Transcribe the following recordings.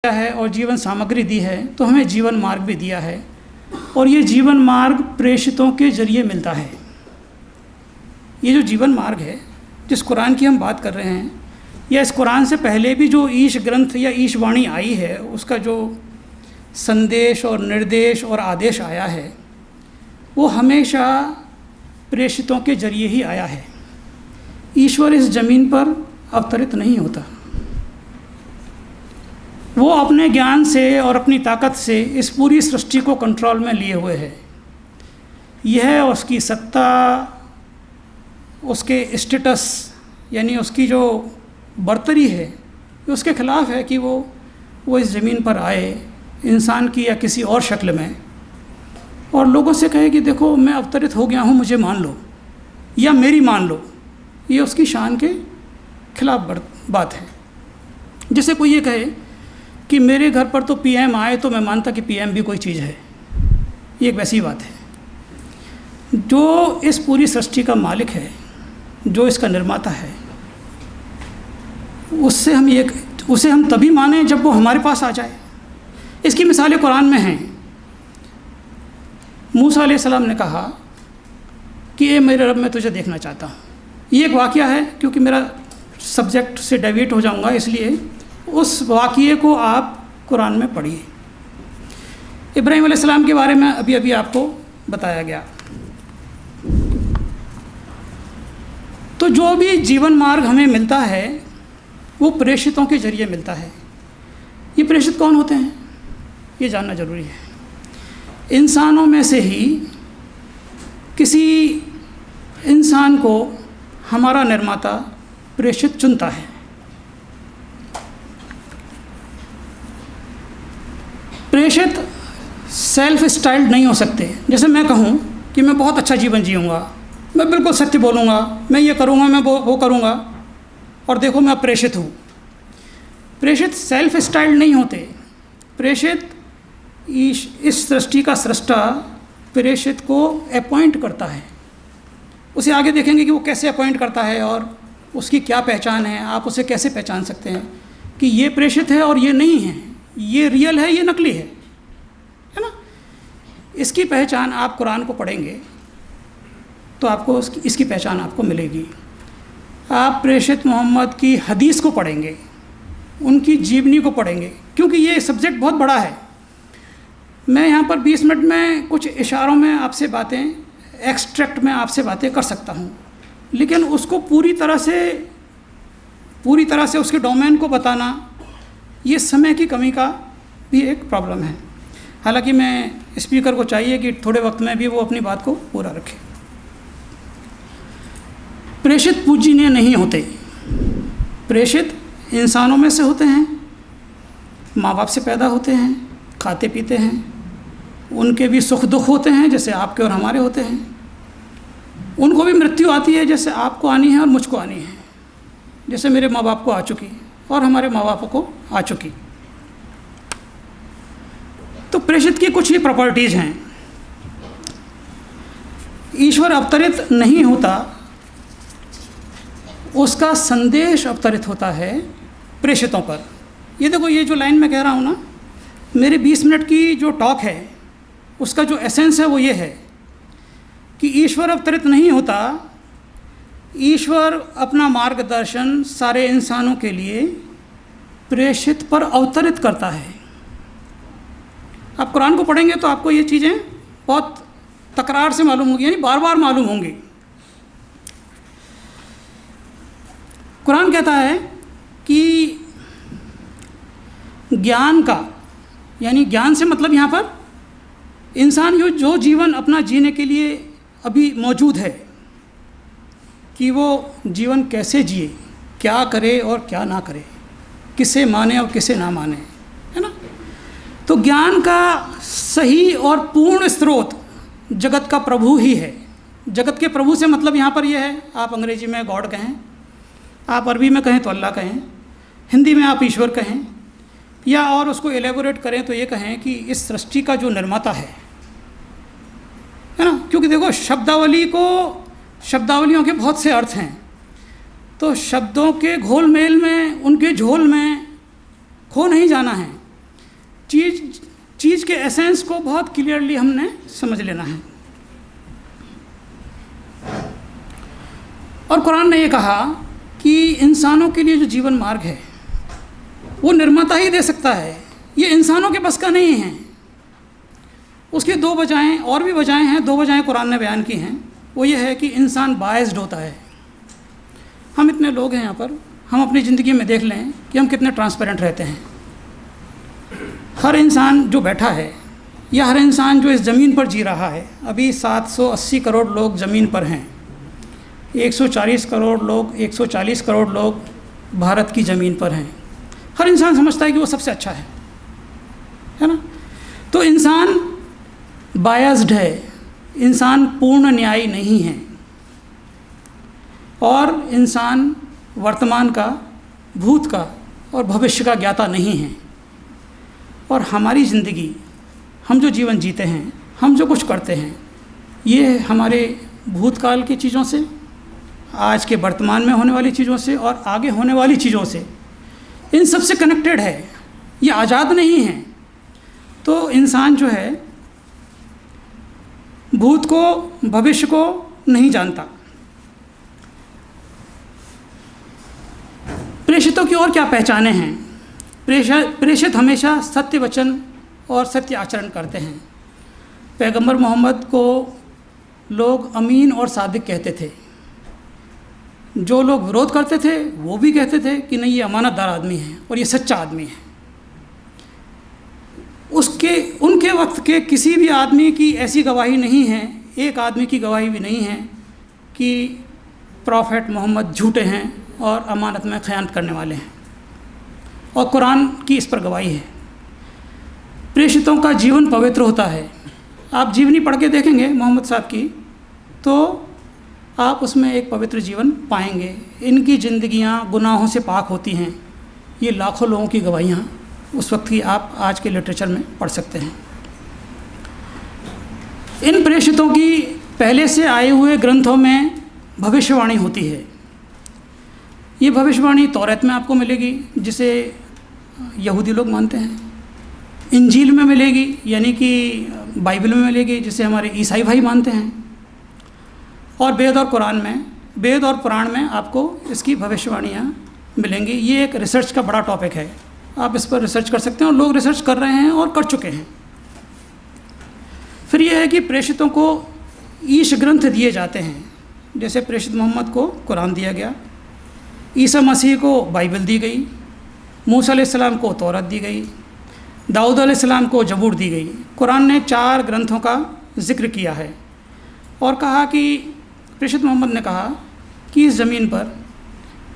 दिया है और जीवन सामग्री दी है, तो हमें जीवन मार्ग भी दिया है। और ये जीवन मार्ग प्रेषितों के जरिए मिलता है। ये जो जीवन मार्ग है, जिस कुरान की हम बात कर रहे हैं, या इस कुरान से पहले भी जो ईश ग्रंथ या ईश वाणी आई है, उसका जो संदेश और निर्देश और आदेश आया है, वो हमेशा प्रेषितों के जरिए ही आया है। ईश्वर इस ज़मीन पर अवतरित नहीं होता। वो अपने ज्ञान से और अपनी ताकत से इस पूरी सृष्टि को कंट्रोल में लिए हुए है। यह उसकी सत्ता, उसके स्टेटस यानी उसकी जो बर्तरी है, उसके ख़िलाफ़ है कि वो इस ज़मीन पर आए इंसान की या किसी और शक्ल में, और लोगों से कहे कि देखो मैं अवतरित हो गया हूँ, मुझे मान लो या मेरी मान लो। ये उसकी शान के खिलाफ बात है। जैसे कोई ये कहे कि मेरे घर पर तो पीएम आए तो मैं मानता कि पीएम भी कोई चीज़ है। ये एक वैसी बात है। जो इस पूरी सृष्टि का मालिक है, जो इसका निर्माता है, उसे हम तभी माने जब वो हमारे पास आ जाए। इसकी मिसालें कुरान में हैं। मूसा अलैहिस्सलाम ने कहा कि ए मेरे रब, मैं तुझे देखना चाहता हूँ। ये एक वाक़या है, क्योंकि मेरा सब्जेक्ट से डेविएट हो जाऊँगा, इसलिए उस वाक़ये को आप कुरान में पढ़िए। इब्राहीम अलैहिस्सलाम के बारे में अभी आपको बताया गया। तो जो भी जीवन मार्ग हमें मिलता है, वो प्रेषितों के जरिए मिलता है। ये प्रेषित कौन होते हैं, ये जानना ज़रूरी है। इंसानों में से ही किसी इंसान को हमारा निर्माता प्रेषित चुनता है। प्रेषित सेल्फ स्टाइल्ड नहीं हो सकते। जैसे मैं कहूँ कि मैं बहुत अच्छा जीवन जीऊँगा, मैं बिल्कुल सत्य बोलूँगा, मैं ये करूँगा, मैं वो करूँगा, और देखो मैं प्रेषित हूँ। प्रेषित सेल्फ स्टाइल्ड नहीं होते। प्रेषित इस सृष्टि का सृष्टा प्रेषित को अपॉइंट करता है। उसे आगे देखेंगे कि वो कैसे अपॉइंट करता है और उसकी क्या पहचान है। आप उसे कैसे पहचान सकते हैं कि ये प्रेषित है और ये नहीं है, ये रियल है, ये नकली है ना। इसकी पहचान आप कुरान को पढ़ेंगे तो आपको इसकी पहचान आपको मिलेगी। आप प्रेषित मोहम्मद की हदीस को पढ़ेंगे, उनकी जीवनी को पढ़ेंगे, क्योंकि ये सब्जेक्ट बहुत बड़ा है। मैं यहाँ पर 20 मिनट में कुछ इशारों में आपसे बातें, एक्सट्रैक्ट में आपसे बातें कर सकता हूँ, लेकिन उसको पूरी तरह से उसके डोमेन को बताना, ये समय की कमी का भी एक प्रॉब्लम है। हालांकि मैं स्पीकर को चाहिए कि थोड़े वक्त में भी वो अपनी बात को पूरा रखे। प्रेषित पूजनीय नहीं होते। प्रेषित इंसानों में से होते हैं, माँ बाप से पैदा होते हैं, खाते पीते हैं, उनके भी सुख दुख होते हैं जैसे आपके और हमारे होते हैं। उनको भी मृत्यु आती है जैसे आपको आनी है और मुझको आनी है, जैसे मेरे माँ बाप को आ चुकी और हमारे माँ बापों को आ चुकी। तो प्रेषित की कुछ ही प्रॉपर्टीज़ हैं। ईश्वर अवतरित नहीं होता, उसका संदेश अवतरित होता है प्रेषितों पर। ये देखो, ये जो लाइन मैं कह रहा हूँ ना, मेरे 20 मिनट की जो टॉक है, उसका जो एसेंस है वो ये है कि ईश्वर अवतरित नहीं होता। ईश्वर अपना मार्गदर्शन सारे इंसानों के लिए प्रेषित पर अवतरित करता है। आप कुरान को पढ़ेंगे तो आपको ये चीज़ें बहुत तकरार से मालूम होंगी, यानी बार बार मालूम होंगी। कुरान कहता है कि ज्ञान का, यानी ज्ञान से मतलब यहाँ पर इंसान जो जीवन अपना जीने के लिए अभी मौजूद है, कि वो जीवन कैसे जिए, क्या करे और क्या ना करे, किसे माने और किसे ना माने, है ना। तो ज्ञान का सही और पूर्ण स्रोत जगत का प्रभु ही है। जगत के प्रभु से मतलब यहाँ पर यह है, आप अंग्रेजी में गॉड कहें, आप अरबी में कहें तो अल्लाह कहें, हिंदी में आप ईश्वर कहें, या और उसको एलेबोरेट करें तो ये कहें कि इस सृष्टि का जो निर्माता है ना। क्योंकि देखो, शब्दावलियों के बहुत से अर्थ हैं, तो शब्दों के घोल मेल में, उनके झोल में खो नहीं जाना है। चीज़ के एसेंस को बहुत क्लियरली हमने समझ लेना है। और कुरान ने ये कहा कि इंसानों के लिए जो जीवन मार्ग है वो निर्माता ही दे सकता है, ये इंसानों के बस का नहीं है। उसकी दो वजहें और भी वजहें हैं, दो वजहें कुरान ने बयान की हैं। वो ये है कि इंसान बायस्ड होता है। हम इतने लोग हैं यहाँ पर, हम अपनी ज़िंदगी में देख लें कि हम कितने ट्रांसपेरेंट रहते हैं। हर इंसान जो बैठा है या हर इंसान जो इस ज़मीन पर जी रहा है, अभी 780 करोड़ लोग ज़मीन पर हैं, 140 करोड़ लोग भारत की ज़मीन पर हैं। हर इंसान समझता है कि वो सबसे अच्छा है ना। तो इंसान बायस्ड है, इंसान पूर्ण न्यायी नहीं है, और इंसान वर्तमान का, भूत का और भविष्य का ज्ञाता नहीं है। और हमारी ज़िंदगी, हम जो जीवन जीते हैं, हम जो कुछ करते हैं, ये हमारे भूतकाल की चीज़ों से, आज के वर्तमान में होने वाली चीज़ों से और आगे होने वाली चीज़ों से, इन सब से कनेक्टेड है। ये आज़ाद नहीं है। तो इंसान जो है भूत को, भविष्य को नहीं जानता। प्रेषितों की और क्या पहचाने हैं? प्रेषित हमेशा सत्य वचन और सत्य आचरण करते हैं। पैगंबर मोहम्मद को लोग अमीन और सादिक कहते थे। जो लोग विरोध करते थे वो भी कहते थे कि नहीं, ये अमानतदार आदमी है और ये सच्चा आदमी है। उनके वक्त के किसी भी आदमी की ऐसी गवाही नहीं है, एक आदमी की गवाही भी नहीं है कि प्रॉफेट मोहम्मद झूठे हैं और अमानत में खयानत करने वाले हैं। और कुरान की इस पर गवाही है। प्रेषितों का जीवन पवित्र होता है। आप जीवनी पढ़ के देखेंगे मोहम्मद साहब की, तो आप उसमें एक पवित्र जीवन पाएंगे। इनकी ज़िंदगियां गुनाहों से पाक होती हैं। ये लाखों लोगों की गवाहियाँ उस वक्त की आप आज के लिटरेचर में पढ़ सकते हैं। इन प्रेषितों की पहले से आए हुए ग्रंथों में भविष्यवाणी होती है। ये भविष्यवाणी तौरात में आपको मिलेगी, जिसे यहूदी लोग मानते हैं। इंजील में मिलेगी, यानी कि बाइबल में मिलेगी, जिसे हमारे ईसाई भाई मानते हैं। और वेद और पुराण में आपको इसकी भविष्यवाणियाँ मिलेंगी। ये एक रिसर्च का बड़ा टॉपिक है, आप इस पर रिसर्च कर सकते हैं, और लोग रिसर्च कर रहे हैं और कर चुके हैं। फिर यह है कि प्रेषितों को ईश ग्रंथ दिए जाते हैं। जैसे प्रेषित मोहम्मद को कुरान दिया गया, ईसा मसीह को बाइबल दी गई, मूसा अलैहिस्सलाम को तौरात दी गई, दाऊद अलैहिस्सलाम को जबूर दी गई। कुरान ने 4 ग्रंथों का जिक्र किया है और कहा कि प्रेषित मोहम्मद ने कहा कि इस ज़मीन पर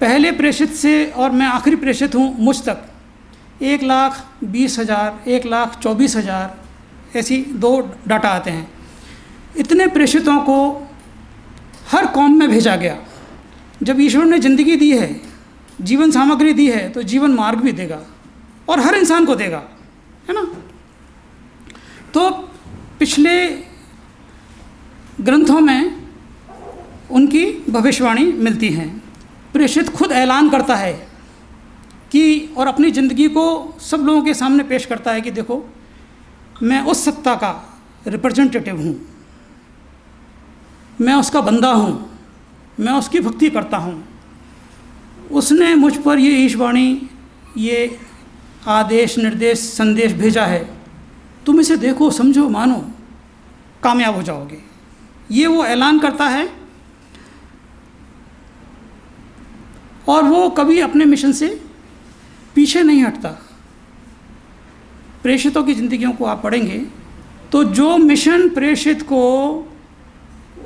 पहले प्रेषित से और मैं आखिरी प्रेषित हूँ, मुझ तक 1,20,000 1,24,000 ऐसी 2 डाटा आते हैं। इतने प्रेषितों को हर कौम में भेजा गया। जब ईश्वर ने ज़िंदगी दी है, जीवन सामग्री दी है, तो जीवन मार्ग भी देगा और हर इंसान को देगा, है ना। तो पिछले ग्रंथों में उनकी भविष्यवाणी मिलती है। प्रेषित खुद ऐलान करता है कि, और अपनी ज़िंदगी को सब लोगों के सामने पेश करता है कि देखो, मैं उस सत्ता का रिप्रेजेंटेटिव हूँ, मैं उसका बंदा हूँ, मैं उसकी भक्ति करता हूँ। उसने मुझ पर ये ईशवाणी, ये आदेश, निर्देश, संदेश भेजा है, तुम इसे देखो, समझो, मानो, कामयाब हो जाओगे। ये वो ऐलान करता है और वो कभी अपने मिशन से पीछे नहीं हटता। प्रेषितों की ज़िंदगियों को आप पढ़ेंगे तो जो मिशन प्रेषित को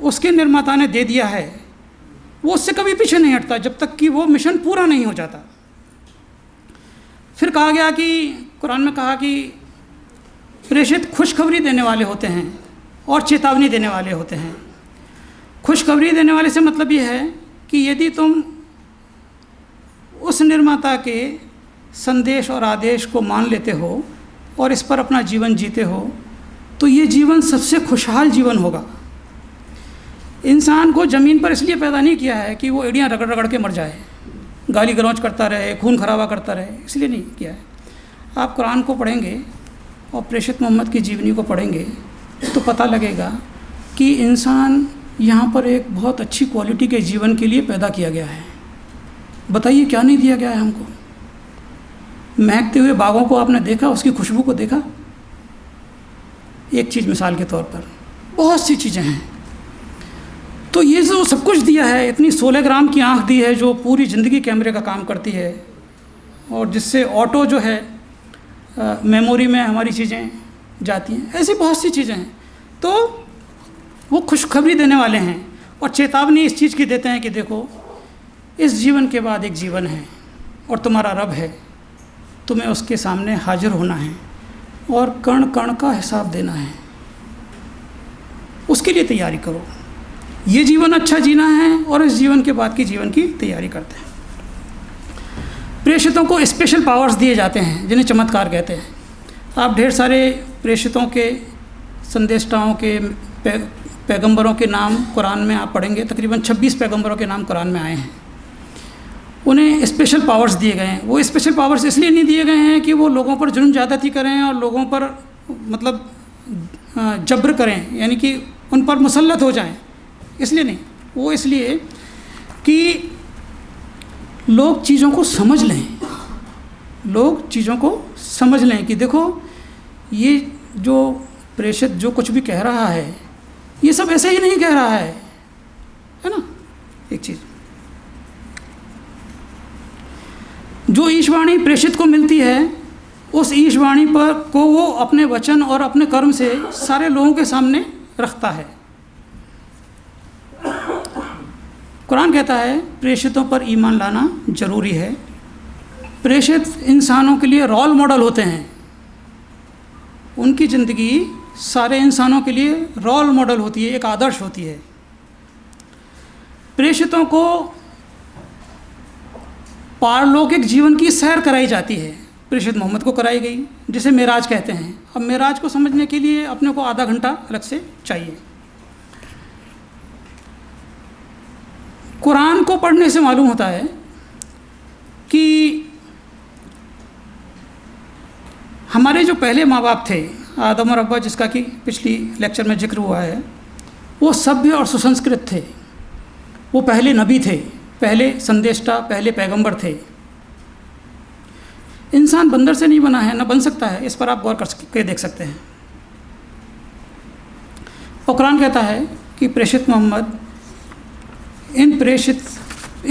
उसके निर्माता ने दे दिया है, वो उससे कभी पीछे नहीं हटता जब तक कि वो मिशन पूरा नहीं हो जाता। फिर कहा गया कि, कुरान में कहा कि प्रेषित खुशखबरी देने वाले होते हैं और चेतावनी देने वाले होते हैं। खुशखबरी देने वाले से मतलब ये है कि यदि तुम उस निर्माता के संदेश और आदेश को मान लेते हो और इस पर अपना जीवन जीते हो, तो ये जीवन सबसे खुशहाल जीवन होगा। इंसान को ज़मीन पर इसलिए पैदा नहीं किया है कि वो एड़ियाँ रगड़ रगड़ के मर जाए, गाली गलौज करता रहे, खून खराबा करता रहे, इसलिए नहीं किया है। आप कुरान को पढ़ेंगे और प्रेषित मोहम्मद की जीवनी को पढ़ेंगे तो पता लगेगा कि इंसान यहाँ पर एक बहुत अच्छी क्वालिटी के जीवन के लिए पैदा किया गया है। बताइए क्या नहीं दिया गया है हमको? महकते हुए बागों को आपने देखा, उसकी खुशबू को देखा? एक चीज़ मिसाल के तौर पर, बहुत सी चीज़ें हैं। तो ये जो सब कुछ दिया है, इतनी 16 ग्राम की आँख दी है जो पूरी ज़िंदगी कैमरे का काम करती है, और जिससे ऑटो जो है मेमोरी में हमारी चीज़ें जाती हैं, ऐसी बहुत सी चीज़ें हैं। तो वो खुशखबरी देने वाले हैं और चेतावनी इस चीज़ की देते हैं कि देखो, इस जीवन के बाद एक जीवन है और तुम्हारा रब है, तुम्हें उसके सामने हाजिर होना है और कण कण का हिसाब देना है। उसके लिए तैयारी करो। ये जीवन अच्छा जीना है और इस जीवन के बाद की जीवन की तैयारी करते हैं। प्रेषितों को स्पेशल पावर्स दिए जाते हैं जिन्हें चमत्कार कहते हैं। आप ढेर सारे प्रेषितों के, संदेष्टाओं के, पैगंबरों के नाम कुरान में आप पढ़ेंगे। तकरीबन 26 पैगंबरों के नाम कुरान में आए हैं। उन्हें स्पेशल पावर्स दिए गए हैं। वो स्पेशल पावर्स इसलिए नहीं दिए गए हैं कि वो लोगों पर जुल्म ज़्यादती करें और लोगों पर मतलब जब्र करें, यानी कि उन पर मुसल्लत हो जाएं, इसलिए नहीं। वो इसलिए कि लोग चीज़ों को समझ लें, लोग चीज़ों को समझ लें कि देखो, ये जो प्रेषित जो कुछ भी कह रहा है, ये सब ऐसे ही नहीं कह रहा है ना। एक चीज़ जो ईशवाणी प्रेषित को मिलती है, उस ईशवाणी पर को वो अपने वचन और अपने कर्म से सारे लोगों के सामने रखता है। कुरान कहता है प्रेषितों पर ईमान लाना ज़रूरी है। प्रेषित इंसानों के लिए रोल मॉडल होते हैं। उनकी ज़िंदगी सारे इंसानों के लिए रोल मॉडल होती है, एक आदर्श होती है। प्रेषितों को पारलौकिक जीवन की सैर कराई जाती है। प्रेषित मोहम्मद को कराई गई, जिसे मेराज कहते हैं। अब मेराज को समझने के लिए अपने को आधा घंटा अलग से चाहिए। कुरान को पढ़ने से मालूम होता है कि हमारे जो पहले माँ बाप थे, आदम और अब्बा, जिसका कि पिछली लेक्चर में जिक्र हुआ है, वो सभ्य और सुसंस्कृत थे। वो पहले नबी थे, पहले संदेष्टा, पहले पैगंबर थे। इंसान बंदर से नहीं बना है, न बन सकता है। इस पर आप गौर करके देख सकते हैं। और कुरान कहता है कि प्रेषित मोहम्मद इन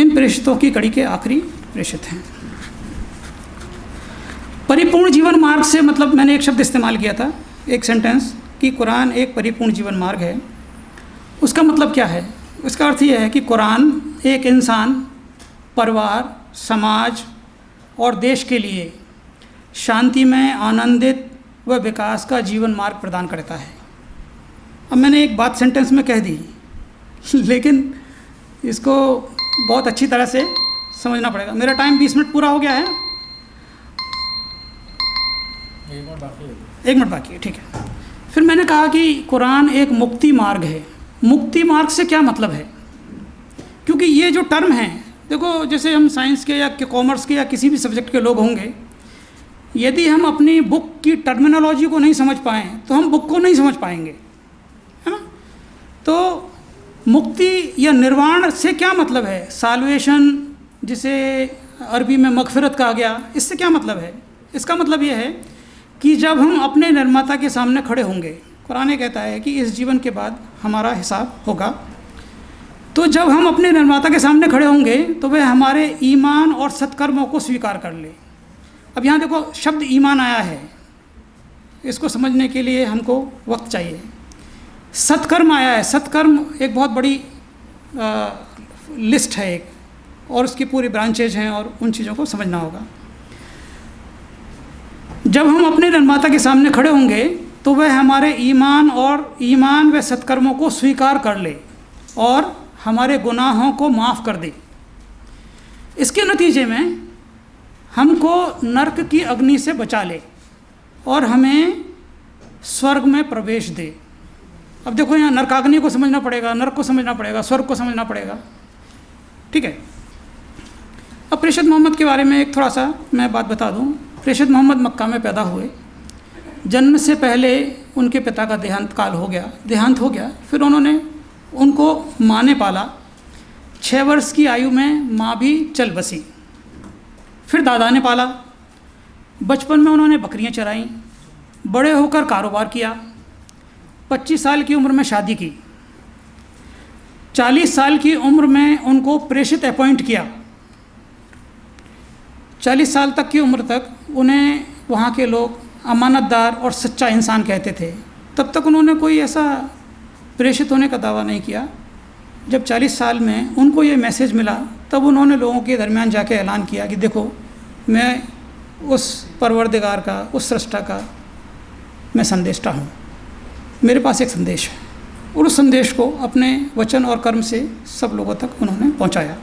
प्रेषितों की कड़ी के आखिरी प्रेषित हैं। परिपूर्ण जीवन मार्ग से मतलब मैंने एक शब्द इस्तेमाल किया था, एक सेंटेंस, कि कुरान एक परिपूर्ण जीवन मार्ग है। उसका मतलब क्या है? उसका अर्थ यह है कि कुरान एक इंसान, परिवार, समाज और देश के लिए शांतिमय, आनंदित व विकास का जीवन मार्ग प्रदान करता है। अब मैंने एक बात सेंटेंस में कह दी, लेकिन इसको बहुत अच्छी तरह से समझना पड़ेगा। मेरा टाइम 20 मिनट पूरा हो गया है। 1 मिनट बाकी है, ठीक है। फिर मैंने कहा कि कुरान एक मुक्ति मार्ग है। मुक्ति मार्ग से क्या मतलब है? क्योंकि ये जो टर्म है, देखो, जैसे हम साइंस के या कॉमर्स के या किसी भी सब्जेक्ट के लोग होंगे, यदि हम अपनी बुक की टर्मिनोलॉजी को नहीं समझ पाएँ तो हम बुक को नहीं समझ पाएंगे, है ना। तो मुक्ति या निर्वाण से क्या मतलब है? साल्वेशन, जिसे अरबी में मगफिरत कहा गया, इससे क्या मतलब है? इसका मतलब ये है कि जब हम अपने निर्माता के सामने खड़े होंगे, कुरान कहता है कि इस जीवन के बाद हमारा हिसाब होगा, तो जब हम अपने निर्माता के सामने खड़े होंगे तो वह हमारे ईमान और सत्कर्मों को स्वीकार कर ले। अब यहाँ देखो, शब्द ईमान आया है, इसको समझने के लिए हमको वक्त चाहिए। सत्कर्म आया है। सत्कर्म एक बहुत बड़ी लिस्ट है एक, और उसकी पूरी ब्रांचेज हैं, और उन चीज़ों को समझना होगा। जब हम अपने निर्माता के सामने खड़े होंगे तो वह हमारे ईमान व सत्कर्मों को स्वीकार कर ले और हमारे गुनाहों को माफ़ कर दे। इसके नतीजे में हमको नरक की अग्नि से बचा ले और हमें स्वर्ग में प्रवेश दे। अब देखो, यहाँ नरकाग्नि को समझना पड़ेगा, नरक को समझना पड़ेगा, स्वर्ग को समझना पड़ेगा, ठीक है। अब प्रेषित मोहम्मद के बारे में एक थोड़ा सा मैं बात बता दूँ। प्रेषित मोहम्मद मक्का में पैदा हुए जन्म से पहले उनके पिता का देहांत हो गया। फिर उन्होंने उनको माँ ने पाला। 6 वर्ष की आयु में माँ भी चल बसी। फिर दादा ने पाला। बचपन में उन्होंने बकरियां चराईं। बड़े होकर कारोबार किया। 25 साल की उम्र में शादी की। 40 साल की उम्र में उनको प्रेषित अपॉइंट किया। 40 साल तक की उम्र तक उन्हें वहाँ के लोग अमानतदार और सच्चा इंसान कहते थे। तब तक उन्होंने कोई ऐसा प्रेषित होने का दावा नहीं किया। जब 40 साल में उनको ये मैसेज मिला, तब उन्होंने लोगों के दरमियान जाके ऐलान किया कि देखो, मैं उस परवरदिगार का, उस सृष्टा का मैं संदेष्टा हूँ। मेरे पास एक संदेश है। और उस संदेश को अपने वचन और कर्म से सब लोगों तक उन्होंने पहुँचाया।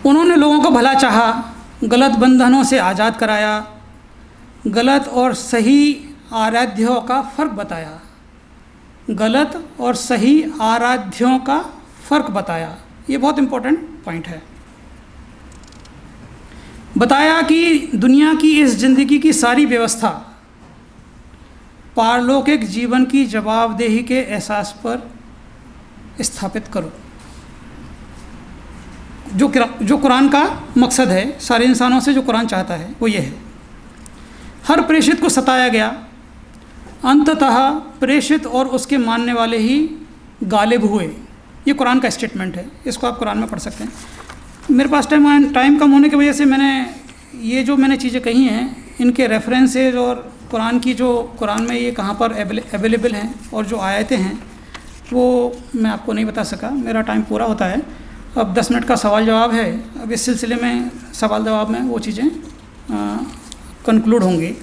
उन्होंने लोगों को भला चाहा, गलत बंधनों से आज़ाद कराया, गलत और सही आराध्यों का फ़र्क बताया। गलत और सही आराध्यों का फ़र्क बताया। ये बहुत इम्पोर्टेंट पॉइंट है। बताया कि दुनिया की इस ज़िंदगी की सारी व्यवस्था पारलौकिक जीवन की जवाबदेही के एहसास पर स्थापित करो। जो कुरान का मकसद है, सारे इंसानों से जो कुरान चाहता है वो ये है। हर प्रेषित को सताया गया। अंततः प्रेषित और उसके मानने वाले ही गालिब हुए। ये कुरान का स्टेटमेंट है। इसको आप कुरान में पढ़ सकते हैं। मेरे पास टाइम कम होने की वजह से मैंने चीज़ें कही हैं, इनके रेफरेंसेज और कुरान में ये कहाँ पर अवेलेबल हैं और जो आयतें हैं वो मैं आपको नहीं बता सका। मेरा टाइम पूरा होता है। अब 10 मिनट का सवाल जवाब है। अब इस सिलसिले में सवाल जवाब में वो चीज़ें कंक्लूड होंगी।